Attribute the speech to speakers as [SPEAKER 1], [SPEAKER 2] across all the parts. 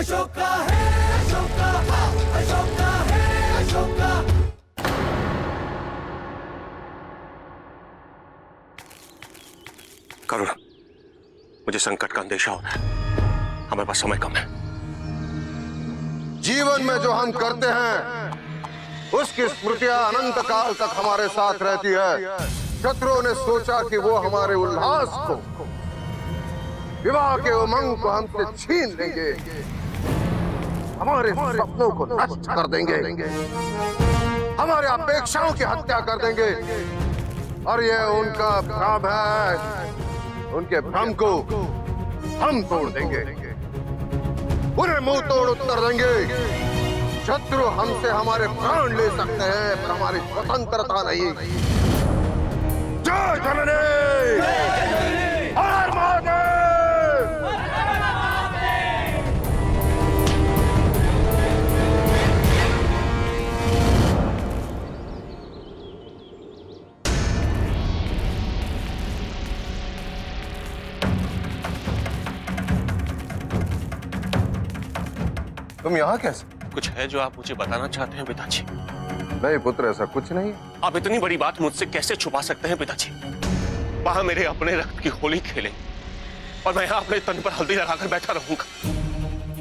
[SPEAKER 1] अशोका है अशोका, अशोका है अशोका।
[SPEAKER 2] करुण, मुझे संकट का अंदेशा हो रहा है। हमारे पास समय कम है।
[SPEAKER 3] जीवन में जो हम करते हैं उसकी स्मृतियां अनंत काल तक हमारे साथ रहती है। शत्रुओं ने सोचा कि वो हमारे उल्लास को, विवाह के उमंग को हमसे छीन लेंगे, हमारे सपनों को नष्ट कर देंगे, हमारे अपेक्षाओं की हत्या कर देंगे। और ये उनका भ्रम है। उनके भ्रम को हम तोड़ देंगे, उन्हें मुंह तोड़ उत्तर देंगे। शत्रु हमसे हमारे प्राण ले सकते हैं पर हमारी स्वतंत्रता नहीं। जय जननी, हर हर महादेव। तुम यहाँ कैसे?
[SPEAKER 2] कुछ है जो आप मुझे बताना चाहते हैं पिताजी?
[SPEAKER 3] नहीं पुत्र, ऐसा कुछ नहीं।
[SPEAKER 2] आप इतनी बड़ी बात मुझसे कैसे छुपा सकते हैं पिताजी? वहां मेरे अपने रक्त की होली खेले और मैं यहाँ अपने तन पर हल्दी लगाकर बैठा रहूंगा।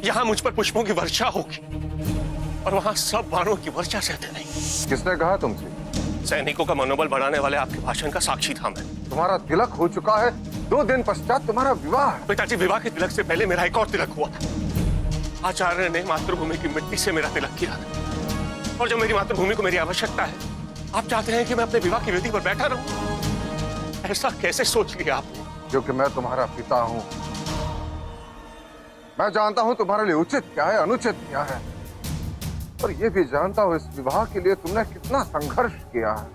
[SPEAKER 2] यहाँ मुझ पर पुष्पों की वर्षा होगी और वहां सब बाणों की वर्षा सहते नहीं।
[SPEAKER 3] किसने कहा तुमसे?
[SPEAKER 2] सैनिकों का मनोबल बढ़ाने वाले आपके भाषण का साक्षी था मैं।
[SPEAKER 3] तुम्हारा तिलक हो चुका है। 2 दिन पश्चात तुम्हारा विवाह।
[SPEAKER 2] पिताजी, विवाह के तिलक से पहले मेरा एक और तिलक हुआ था। आचार्य ने मातृभूमि की मिट्टी से मेरा तिलक किया था। और जब मेरी मातृभूमि को मेरी आवश्यकता है, आप चाहते हैं कि मैं अपने विवाह की वेदी पर बैठा रहूं? ऐसा कैसे सोच लिया आपने?
[SPEAKER 3] क्योंकि मैं तुम्हारा पिता हूं। मैं जानता हूं तुम्हारे लिए उचित क्या है, अनुचित क्या है। और ये भी जानता हूं इस विवाह के लिए तुमने कितना संघर्ष किया है।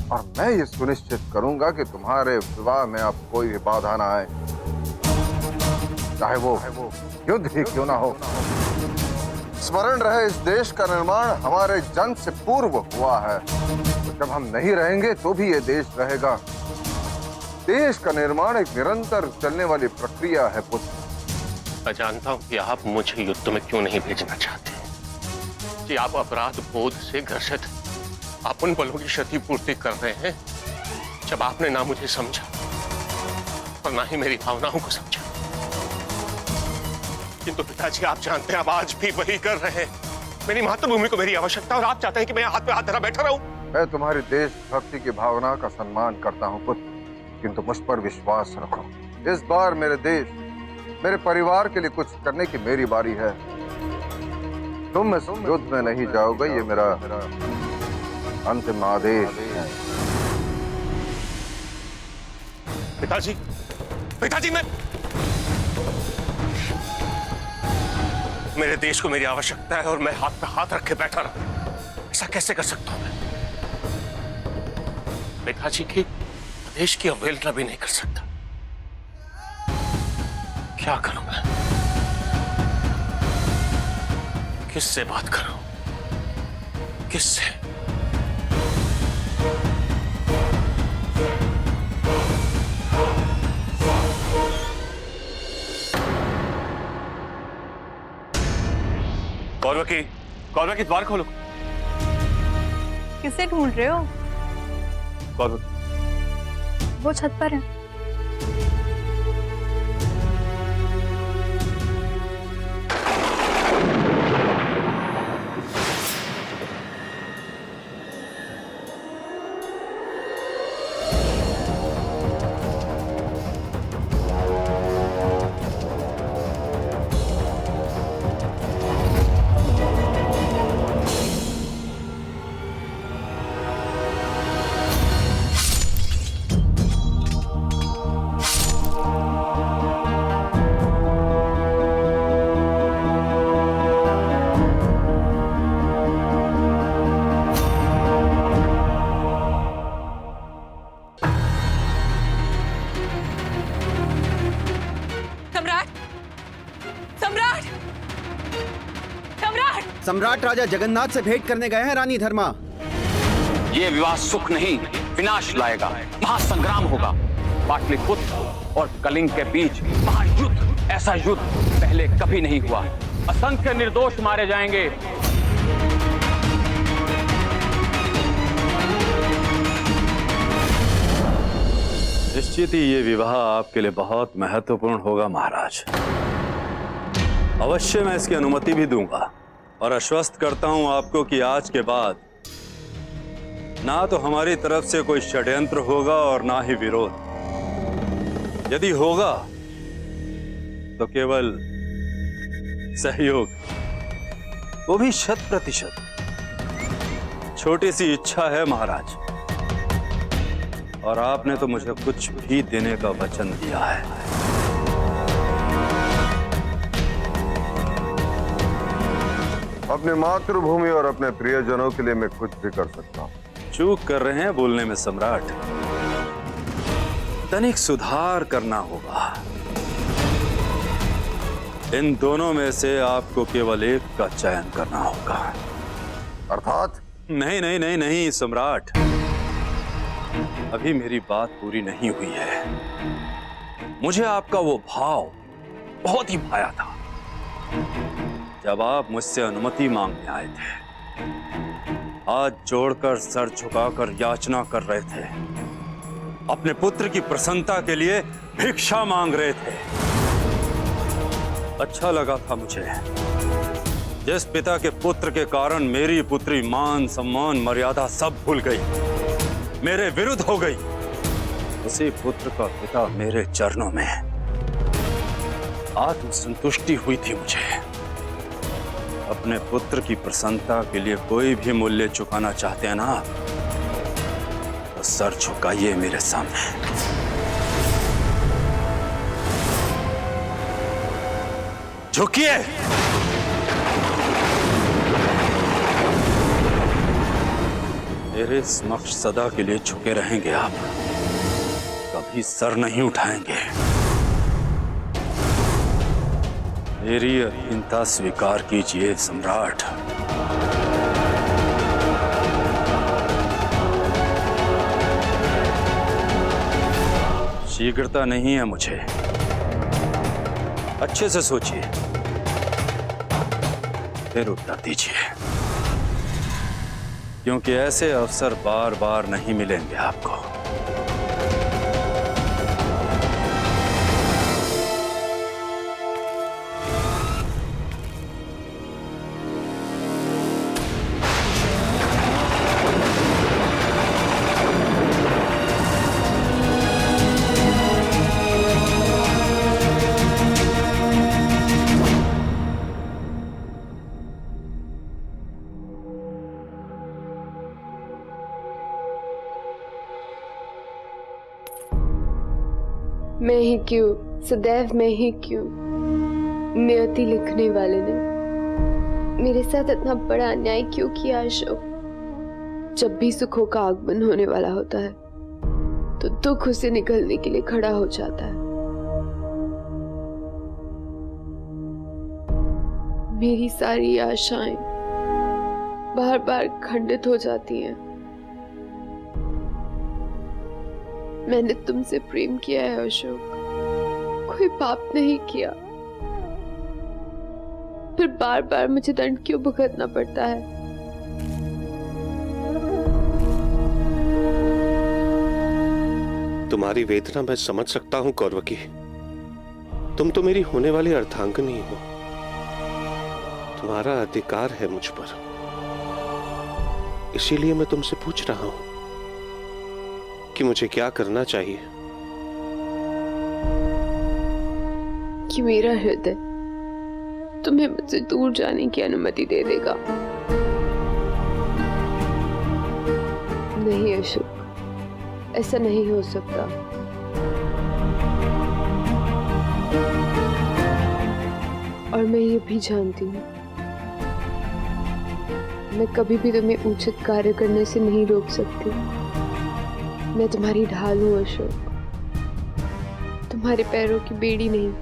[SPEAKER 3] और मैं ये सुनिश्चित करूंगा कि तुम्हारे विवाह में अब कोई भी बाधा ना आए, चाहे वो युद्ध ही क्यों ना हो। स्मरण रहे, इस देश का निर्माण हमारे जन्म से पूर्व हुआ है। तो जब हम नहीं रहेंगे तो भी ये देश रहेगा। देश का निर्माण एक निरंतर चलने वाली प्रक्रिया है पुत्र।
[SPEAKER 2] मैं जानता हूं कि आप मुझे युद्ध में क्यों नहीं भेजना चाहते, कि आप अपराध बोध से ग्रसित आप उन बलों की क्षतिपूर्ति कर रहे हैं जब आपने ना मुझे समझा और ना ही मेरी भावनाओं को समझा। किंतु पिताजी, आप जानते हैं आप आज भी वही कर रहे हैं। मेरी मातृभूमि को मेरी आवश्यकता और आप चाहते हैं कि मैं हाथ पे हाथ धरा बैठा रहूं।
[SPEAKER 3] मैं तुम्हारी देशभक्ति की भावना का सम्मान करता हूं पुत्र, किंतु मुझ पर विश्वास रखो। इस बार मेरे देश, मेरे परिवार के लिए कुछ करने की मेरी बारी है। तुम इस युद्ध में नहीं जाओगे, ये मेरा अंतिम आदेश।
[SPEAKER 2] पिताजी, पिताजी, मेरे देश को मेरी आवश्यकता है और मैं हाथ पे हाथ रख के बैठा रहूं। ऐसा कैसे कर सकता हूं मैं? पिताजी की आदेश की अवहेलना भी नहीं कर सकता। क्या करूं मैं? किससे बात करूं? किससे? कौरव की द्वार खोलो।
[SPEAKER 4] किसे ढूंढ रहे हो?
[SPEAKER 2] कौरव,
[SPEAKER 4] वो छत पर है।
[SPEAKER 5] सम्राट राजा जगन्नाथ से भेंट करने गए हैं रानी धर्मा।
[SPEAKER 6] ये विवाह सुख नहीं विनाश लाएगा। महासंग्राम होगा। पाटलिपुत्र और कलिंग के बीच महायुद्ध। ऐसा युद्ध पहले कभी नहीं हुआ। असंख्य निर्दोष मारे जाएंगे।
[SPEAKER 7] निश्चित ही ये विवाह आपके लिए बहुत महत्वपूर्ण होगा महाराज। अवश्य मैं इसकी अनुमति भी दूंगा और आश्वस्त करता हूं आपको कि आज के बाद ना तो हमारी तरफ से कोई षड्यंत्र होगा और ना ही विरोध। यदि होगा तो केवल सहयोग, वो भी 100%। छोटी सी इच्छा है महाराज, और आपने तो मुझे कुछ भी देने का वचन दिया है।
[SPEAKER 3] अपनी मातृभूमि और अपने प्रियजनों के लिए मैं कुछ भी कर सकता हूँ।
[SPEAKER 7] चूक कर रहे हैं बोलने में सम्राट। तनिक सुधार करना होगा। इन दोनों में से आपको केवल एक का चयन करना होगा।
[SPEAKER 3] अर्थात?
[SPEAKER 7] नहीं नहीं नहीं नहीं सम्राट, अभी मेरी बात पूरी नहीं हुई है। मुझे आपका वो भाव बहुत ही भाया था जब आप मुझसे अनुमति मांगने आए थे, हाथ जोड़कर सर झुकाकर याचना कर रहे थे, अपने पुत्र की प्रसन्नता के लिए भिक्षा मांग रहे थे। अच्छा लगा था मुझे। जिस पिता के पुत्र के कारण मेरी पुत्री मान सम्मान मर्यादा सब भूल गई, मेरे विरुद्ध हो गई, उसी पुत्र का पिता मेरे चरणों में आत्मसंतुष्टि हुई थी मुझे। अपने पुत्र की प्रसन्नता के लिए कोई भी मूल्य चुकाना चाहते हैं ना आप, तो सर झुकाइए मेरे सामने। झुकिए। मेरे समक्ष सदा के लिए झुके रहेंगे आप, कभी सर नहीं उठाएंगे। मेरी अधीनता स्वीकार कीजिए सम्राट। शीघ्रता नहीं है मुझे, अच्छे से सोचिए फिर उत्तर दीजिए, क्योंकि ऐसे अवसर बार बार नहीं मिलेंगे आपको।
[SPEAKER 8] मैं ही क्यों, सदैव मैं ही क्यों, नियति लिखने वाले ने मेरे साथ इतना बड़ा अन्याय क्यों किया अशोक? जब भी सुखों का आगमन होने वाला होता है तो दुख उसे निकलने के लिए खड़ा हो जाता है। मेरी सारी आशाएं बार बार खंडित हो जाती हैं। मैंने तुमसे प्रेम किया है अशोक, कोई पाप नहीं किया, फिर बार बार मुझे दंड क्यों भुगतना पड़ता है?
[SPEAKER 2] तुम्हारी वेदना मैं समझ सकता हूं कौरवकी। तुम तो मेरी होने वाली अर्धांगिनी हो, तुम्हारा अधिकार है मुझ पर, इसीलिए मैं तुमसे पूछ रहा हूं कि मुझे क्या करना चाहिए।
[SPEAKER 8] कि मेरा हृदय तुम्हें मुझसे दूर जाने की अनुमति दे देगा। नहीं अशोक, ऐसा नहीं हो सकता। और मैं ये भी जानती हूँ, मैं कभी भी तुम्हें उचित कार्य करने से नहीं रोक सकती। मैं तुम्हारी ढाल हूं अशोक, तुम्हारे पैरों की बेड़ी नहीं।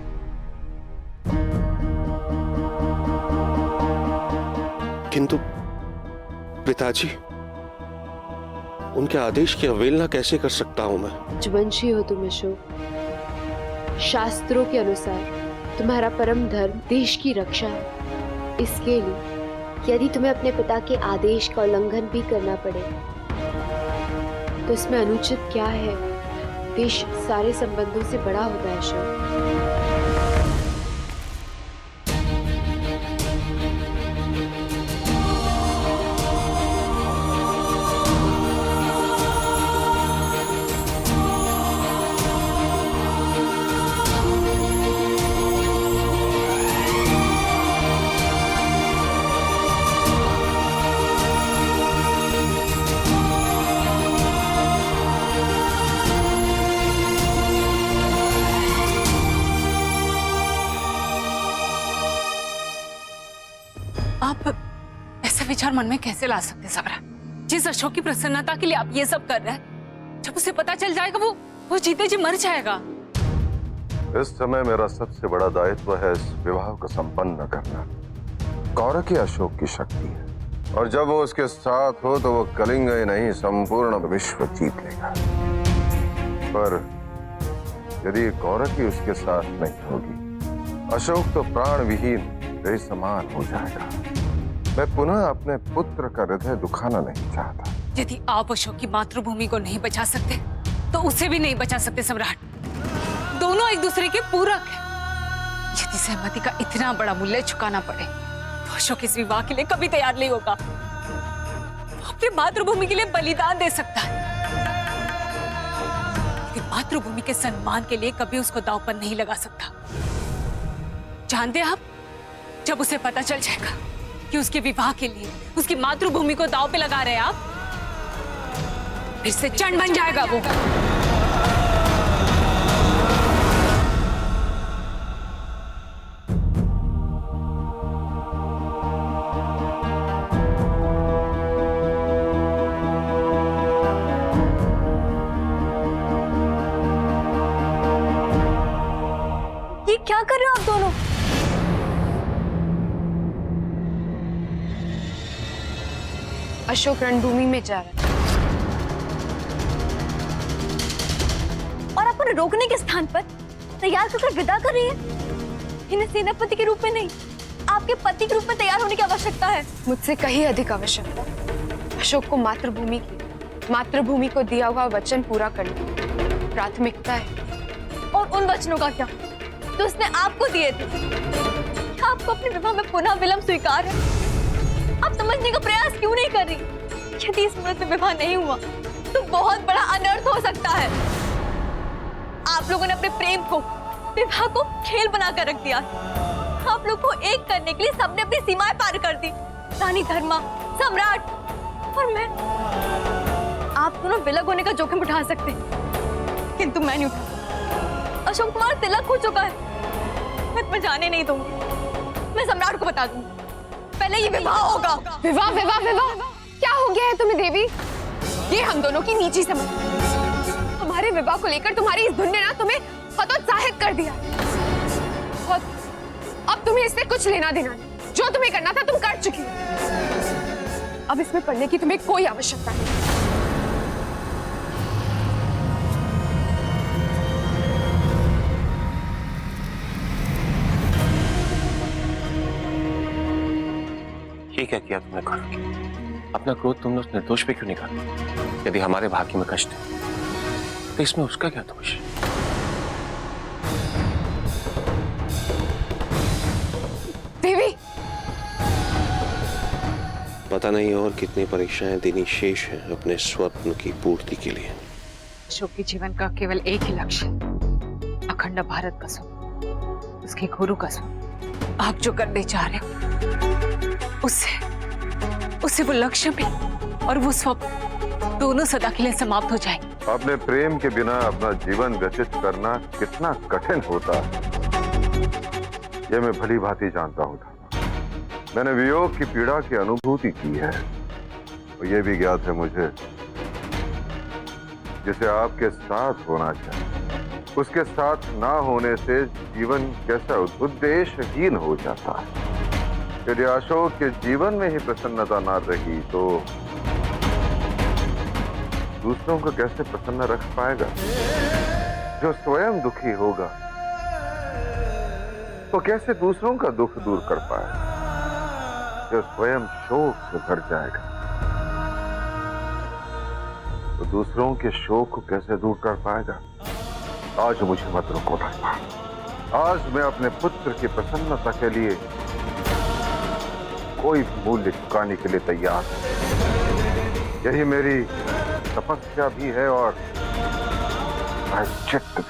[SPEAKER 2] किंतु पिताजी, उनके आदेश की अवहेलना कैसे कर सकता हूं मैं?
[SPEAKER 8] राजवंशी हो तुम अशोक। शास्त्रों के अनुसार तुम्हारा परम धर्म देश की रक्षा है। इसके लिए यदि तुम्हें अपने पिता के आदेश का उल्लंघन भी करना पड़े तो इसमें अनुचित क्या है? देश सारे संबंधों से बड़ा होता है अशोक।
[SPEAKER 9] आप ऐसे विचार मन में कैसे ला सकते सम्राट? जिस अशोक की प्रसन्नता के लिए आप ये सब कर रहे हैं, जब उसे पता चल जाएगा वो जीते जी मर जाएगा।
[SPEAKER 3] इस समय मेरा सबसे बड़ा दायित्व है इस विवाह को संपन्न करना। कौरव की अशोक की शक्ति है और जब वो उसके साथ हो तो वो कलिंग ही नहीं संपूर्ण विश्व जीत लेगा। पर यदि कौरव की उसके साथ नहीं होगी, अशोक तो प्राण विहीन बेसमान हो जाएगा। मैं पुनः अपने पुत्र का हृदय दुखाना नहीं चाहता।
[SPEAKER 9] यदि आप अशोक की मातृभूमि को नहीं बचा सकते तो उसे भी नहीं बचा सकते सम्राट। दोनों एक दूसरे के पूरक हैं। यदि सहमति का इतना बड़ा मूल्य चुकाना पड़े तो अशोक इस विवाह के लिए कभी तैयार नहीं होगा। वो अपनी मातृभूमि के लिए बलिदान दे सकता है, लेकिन मातृभूमि के सम्मान के लिए कभी उसको दांव पर नहीं लगा सकता। जानते हैं आप, जब उसे पता चल जाएगा कि उसके विवाह के लिए उसकी मातृभूमि को दांव पे लगा रहे हैं आप, फिर से चंड बन जाएगा वो।
[SPEAKER 4] ये क्या कर रहे हो आप दोनों?
[SPEAKER 8] अशोक रणभूमि में जा रहा है
[SPEAKER 4] और आप उन्हें रोकने के स्थान पर तैयार कर विदा कर रही है। इन्हें सेनापति के रूप में नहीं, आपके पति के रूप में तैयार होने की आवश्यकता है।
[SPEAKER 8] मुझसे कहीं अधिक आवश्यकता। अशोक को मातृभूमि को दिया हुआ वचन पूरा करना प्राथमिकता है।
[SPEAKER 4] और उन वचनों का क्या तो उसने आपको दिए थे? क्या आपको अपने विवाह में पुनः विलंब स्वीकार है? आप समझने का प्रयास क्यों नहीं कर रही? यदि इस मुहूर्त में विवाह नहीं हुआ तो बहुत बड़ा अनर्थ हो सकता है। आप लोगों ने अपने प्रेम को, विवाह को खेल बनाकर रख दिया। आप लोग को एक करने के लिए सबने अपनी सीमाएं पार कर दी। रानी धर्मा, सम्राट और मैं। आप दोनों विलग होने का जोखिम उठा सकते, किंतु मैं नहीं उठा। अशोक तुम्हारा तिलक हो चुका है। मैं तुम्हें जाने नहीं दूंगी। मैं सम्राट को बता दूंगी। पहले ये विवाह होगा।
[SPEAKER 8] विवाह विवाह विवाह क्या हो गया है तुम्हें देवी? ये हम दोनों की निजी समझ। हमारे विवाह को लेकर तुम्हारी इस धुन ने ना तुम्हें हतोत्साहित कर दिया। और अब तुम्हें इससे कुछ लेना देना नहीं। जो तुम्हें करना था तुम कर चुकी हो। अब इसमें पढ़ने की तुम्हें कोई आवश्यकता नहीं।
[SPEAKER 2] ये क्या किया तुमने कौरव? अपना क्रोध तुमने उस निर्दोष पे क्यों निकाला? यदि हमारे भाग्य में कष्ट है तो इसमें उसका क्या दोष?
[SPEAKER 8] देवी,
[SPEAKER 10] पता नहीं और कितनी परीक्षाएं देनी शेष हैं अपने स्वप्न की पूर्ति के लिए।
[SPEAKER 9] अशोक के जीवन का केवल एक ही लक्ष्य, अखंड भारत का स्वप्न, उसके गुरु का स्वप्न। आप जो करने जा रहे हो उससे वो लक्ष्य भी और वो स्वप्न दोनों सदा के लिए समाप्त हो जाएंगे।
[SPEAKER 3] अपने प्रेम के बिना अपना जीवन व्यतीत करना कितना कठिन होता है, यह मैं भली भांति जानता हूँ। मैंने वियोग की पीड़ा की अनुभूति की है और यह भी ज्ञात है मुझे जिसे आपके साथ होना चाहिए, उसके साथ ना होने से जीवन कैसा उद्देश्यहीन हो जाता है। यदि अशोक के जीवन में ही प्रसन्नता ना रही तो दूसरों को कैसे प्रसन्न रख पाएगा? जो स्वयं दुखी होगा तो कैसे दूसरों का दुख दूर कर पाए जो स्वयं शोक से भर जाएगा? तो दूसरों के शोक को कैसे दूर कर पाएगा? आज मुझे मत रोको धर्मा। आज मैं अपने पुत्र की प्रसन्नता के लिए कोई भी मूल्य चुकाने के लिए तैयार हूं। यही मेरी तपस्या भी है और प्रायश्चित भी।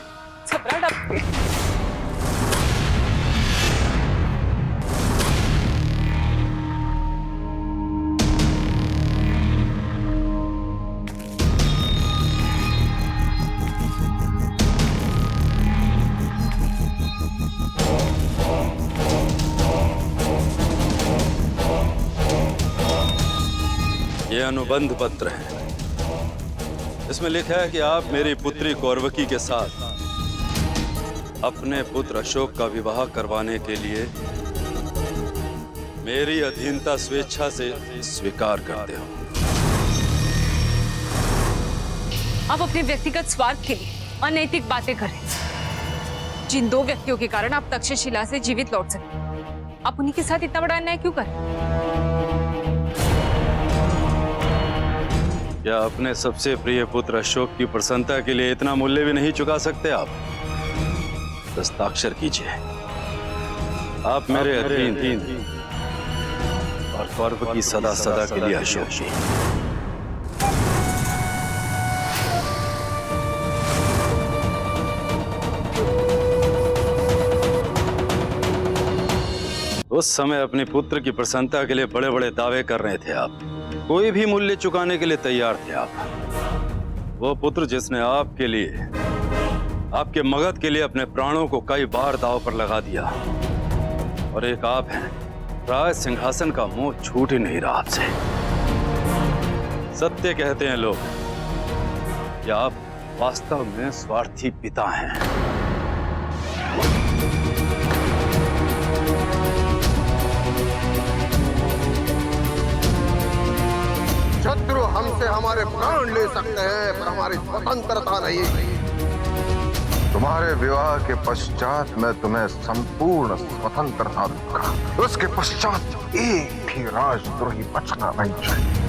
[SPEAKER 7] ये अनुबंध पत्र है। इसमें लिखा है कि आप मेरी पुत्री कौरवकी के साथ अपने पुत्र अशोक का विवाह करवाने के लिए मेरी अधीनता स्वेच्छा से स्वीकार करते हो।
[SPEAKER 9] आप अपने व्यक्तिगत स्वार्थ के लिए अनैतिक बातें करें। जिन दो व्यक्तियों के कारण आप तक्षशिला से जीवित लौट सकते, आप उन्हीं के साथ इतना बड़ा अन्याय क्यों करें?
[SPEAKER 7] क्या अपने सबसे प्रिय पुत्र अशोक की प्रसन्नता के लिए इतना मूल्य भी नहीं चुका सकते आप? हस्ताक्षर कीजिए। आप मेरे अधीन और कौरवकी सदा सदा के लिए अशोक जी। उस समय अपने पुत्र की प्रसन्नता के लिए बड़े बड़े दावे कर रहे थे आप। कोई भी मूल्य चुकाने के लिए तैयार थे आप। वो पुत्र जिसने आपके लिए, आपके मगध के लिए अपने प्राणों को कई बार दांव पर लगा दिया, और एक आप हैं, राज सिंहासन का मोह छूट ही नहीं रहा आपसे। सत्य कहते हैं लोग कि आप वास्तव में स्वार्थी पिता हैं।
[SPEAKER 3] शत्रु हमसे हमारे प्राण ले सकते हैं पर हमारी स्वतंत्रता नहीं। तुम्हारे विवाह के पश्चात मैं तुम्हें संपूर्ण स्वतंत्रता दूंगा। उसके पश्चात एक भी राजद्रोही बचना नहीं चाहिए।